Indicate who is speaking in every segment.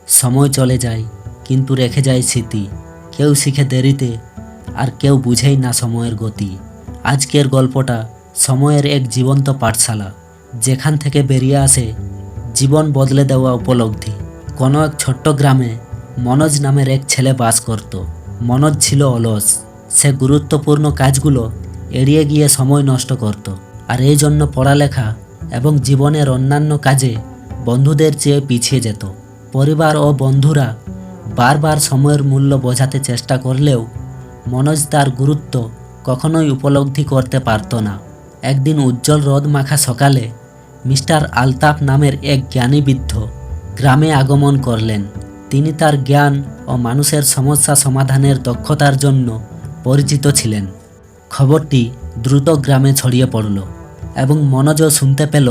Speaker 1: সময় চলে যায় কিন্তু রেখে যায় স্মৃতি। কেউ শিখে দেরিতে, আর কেউ বুঝেই না সময়ের গতি। আজকের গল্পটা সময়ের এক জীবন্ত পাঠশালা, যেখান থেকে বেরিয়ে আসে জীবন বদলে দেওয়া উপলব্ধি। কোনো এক ছোট্ট গ্রামে মনোজ নামের এক ছেলে বাস করত। মনোজ ছিল অলস। সে গুরুত্বপূর্ণ কাজগুলো এড়িয়ে গিয়ে সময় নষ্ট করত, আর এই জন্য পড়ালেখা এবং জীবনের অন্যান্য কাজে বন্ধুদের চেয়ে পিছিয়ে যেত। পরিবার ও বন্ধুরা বারবার সময়ের মূল্য বোঝাতে চেষ্টা করলেও মনোজ তার গুরুত্ব কখনোই উপলব্ধি করতে পারত না। একদিন উজ্জ্বল রোদ মাখা সকালে মিস্টার আলতাফ নামের এক জ্ঞানী বৃদ্ধ গ্রামে আগমন করলেন। তিনি তার জ্ঞান ও মানুষের সমস্যা সমাধানের দক্ষতার জন্য পরিচিত ছিলেন। খবরটি দ্রুত গ্রামে ছড়িয়ে পড়ল এবং মনোজও শুনতে পেল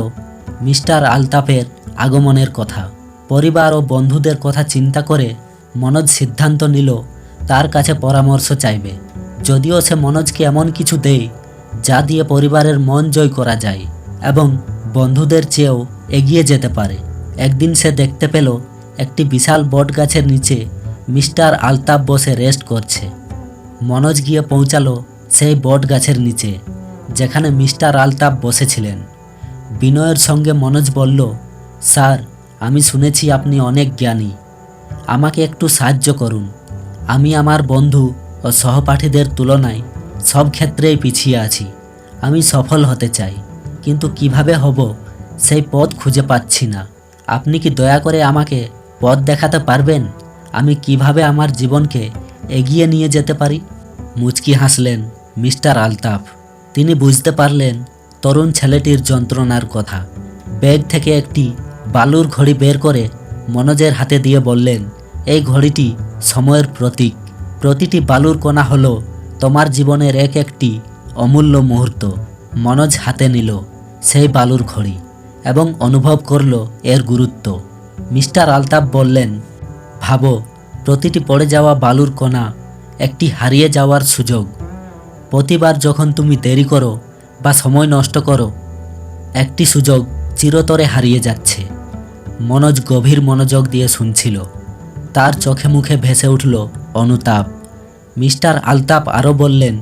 Speaker 1: মিস্টার আলতাফের আগমনের কথা। পরিবার ও বন্ধুদের কথা চিন্তা করে মনোজ সিদ্ধান্ত নিল তার কাছে পরামর্শ চাইবে। যদিও সে মনোজকে এমন কিছু দেয় যা দিয়ে পরিবারের মন জয় করা যায় এবং বন্ধুদের চেয়েও এগিয়ে যেতে পারে। একদিন সে দেখতে পেল একটি বিশাল বট গাছের নিচে মিস্টার আলতাফ বসে রেস্ট করছে। মনোজ গিয়ে পৌঁছালো সেই বট গাছের নিচে যেখানে মিস্টার আলতাফ বসেছিলেন। বিনয়ের সঙ্গে মনোজ বলল, স্যার, আমি শুনেছি আপনি অনেক জ্ঞানী। আমাকে একটু সাহায্য করুন। আমি আমার বন্ধু ও সহপাঠীদের তুলনায় সব ক্ষেত্রেই পিছিয়ে আছি। আমি সফল হতে চাই, কিন্তু কিভাবে হব সেই পথ খুঁজে পাচ্ছি না। আপনি কি দয়া করে আমাকে পথ দেখাতে পারবেন? আমি কিভাবে আমার জীবনকে এগিয়ে নিয়ে যেতে পারি? মুচকি হাসলেন মিস্টার আলতাফ। তিনি বুঝতে পারলেন তরুণ ছেলেটির যন্ত্রণার কথা। ব্যাগ থেকে একটি বালুর ঘড়ি বের করে মনোজের হাতে দিয়ে বললেন, এই ঘড়িটি সময়ের প্রতীক। প্রতিটি বালুর কণা হলো তোমার জীবনের এক একটি অমূল্য মুহূর্ত। মনোজ হাতে নিল সেই বালুর ঘড়ি এবং অনুভব করল এর গুরুত্ব। মিস্টার আলতাফ বললেন, ভাবো, প্রতিটি পড়ে যাওয়া বালুর কণা একটি হারিয়ে যাওয়ার সুযোগ। প্রতিবার যখন তুমি দেরি করো বা সময় নষ্ট করো, একটি সুযোগ চিরতরে হারিয়ে যাচ্ছে। মনোজ গভীর মনোযোগ দিয়ে শুনছিল। তার চোখে মুখে ভেসে উঠল অনুতাপ। মিস্টার আলতাফ আরও বললেন,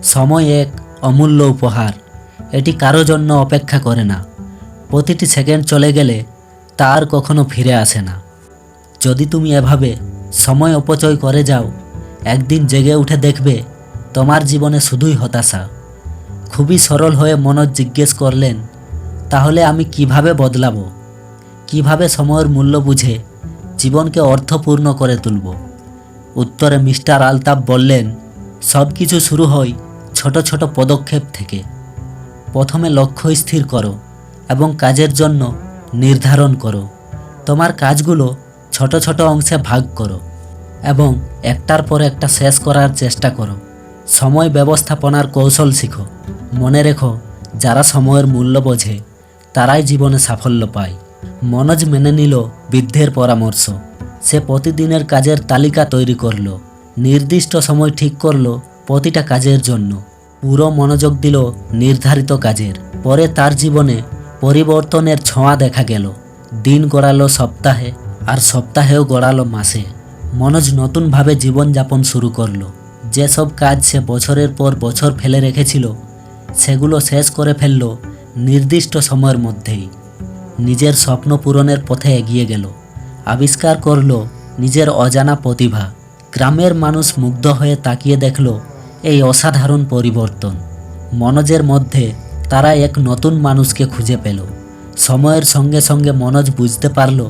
Speaker 1: সময় এক অমূল্য উপহার। এটি কারো জন্য অপেক্ষা করে না। প্রতিটি সেকেন্ড চলে গেলে তা আর কখনো ফিরে আসে না। যদি তুমি এভাবে সময় অপচয় করে যাও, একদিন জেগে উঠে দেখবে তোমার জীবনে শুধুই হতাশা। খুবই সরল হয়ে মনোজ জিজ্ঞেস করলেন, তাহলে আমি কিভাবে বদলাবো? কিভাবে সময়ের মূল্য বুঝে জীবনকে অর্থপূর্ণ করে তুলব? উত্তরে মিস্টার আলতাফ বললেন, সব কিছু শুরু হয় ছোট ছোট পদক্ষেপ থেকে। প্রথমে লক্ষ্য স্থির করো এবং কাজের জন্য নির্ধারণ করো। তোমার কাজগুলো ছোট ছোট অংশে ভাগ করো এবং একটার পর একটা শেষ করার চেষ্টা করো। সময় ব্যবস্থাপনার কৌশল শিখো। মনে রেখো, যারা সময়ের মূল্য বোঝে তারাই জীবনে সাফল্য পায়। মনোজ মেনে নিল বৃদ্ধের পরামর্শ। সে প্রতিদিনের কাজের তালিকা তৈরি করলো, নির্দিষ্ট সময় ঠিক করলো প্রতিটা কাজের জন্য, পুরো মনোযোগ দিল নির্ধারিত কাজের। পরে তার জীবনে পরিবর্তনের ছোঁয়া দেখা গেল। দিন গড়ালো সপ্তাহে, আর সপ্তাহেও গড়ালো মাসে। মনোজ নতুনভাবে জীবনযাপন শুরু করলো। যেসব কাজ সে বছরের পর বছর ফেলে রেখেছিল, সেগুলো শেষ করে ফেলল নির্দিষ্ট সময়ের মধ্যেই। নিজের স্বপ্ন পূরণের পথে এগিয়ে গেল। আবিষ্কার করল নিজের অজানা প্রতিভা। গ্রামের মানুষ মুগ্ধ হয়ে তাকিয়ে দেখল এই অসাধারণ পরিবর্তন। মনোজের মধ্যে তারা এক নতুন মানুষকে খুঁজে পেল। সময়ের সঙ্গে সঙ্গে মনোজ বুঝতে পারল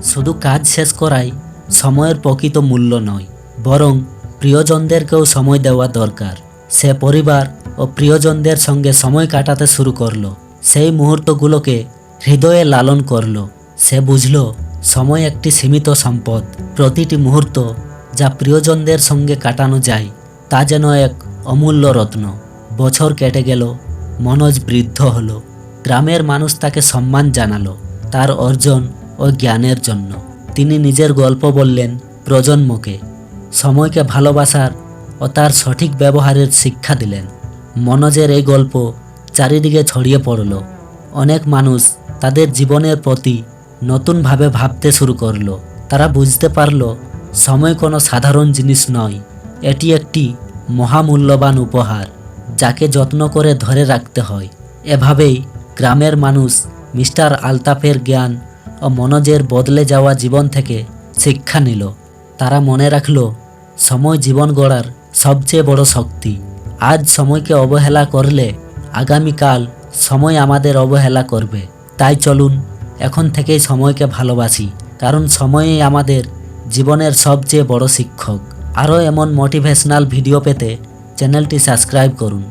Speaker 1: শুধু কাজ শেষ করাই সময়ের প্রকৃত মূল্য নয়, বরং প্রিয়জনদেরকেও সময় দেওয়া দরকার। সে পরিবার ও প্রিয়জনদের সঙ্গে সময় কাটাতে শুরু করলো। সেই মুহূর্তগুলোকে হৃদয়ে লালন করল। সে বুঝল সময় একটি সীমিত সম্পদ। প্রতিটি মুহূর্ত যা প্রিয়জনদের সঙ্গে কাটানো যায় তা যেন এক অমূল্য রত্ন। বছর কেটে গেল, মনোজ বৃদ্ধ হলো। গ্রামের মানুষ তাকে সম্মান জানালো তার অর্জন ও জ্ঞানের জন্য। তিনি নিজের গল্প বললেন প্রজন্মকে, সময়কে ভালোবাসার ও তার সঠিক ব্যবহারের শিক্ষা দিলেন। মনোজের এই গল্প চারিদিকে ছড়িয়ে পড়ল। অনেক মানুষ তাদের জীবনের প্রতি নতুনভাবে ভাবতে শুরু করলো। তারা বুঝতে পারল সময় কোনো সাধারণ জিনিস নয়, এটি একটি মহামূল্যবান উপহার যাকে যত্ন করে ধরে রাখতে হয়। এভাবেই গ্রামের মানুষ মিস্টার আলতাফের জ্ঞান ও মনোজের বদলে যাওয়া জীবন থেকে শিক্ষা নিল। তারা মনে রাখল সময় জীবন গড়ার সবচেয়ে বড় শক্তি। আজ সময়কে অবহেলা করলে আগামীকাল সময় আমাদের অবহেলা করবে। তাই চলুন এখন থেকেই সময়কে ভালোবাসি, কারণ সময়ই আমাদের জীবনের সবচেয়ে বড় শিক্ষক। আরও এমন মোটিভেশনাল ভিডিও পেতে চ্যানেলটি সাবস্ক্রাইব করুন।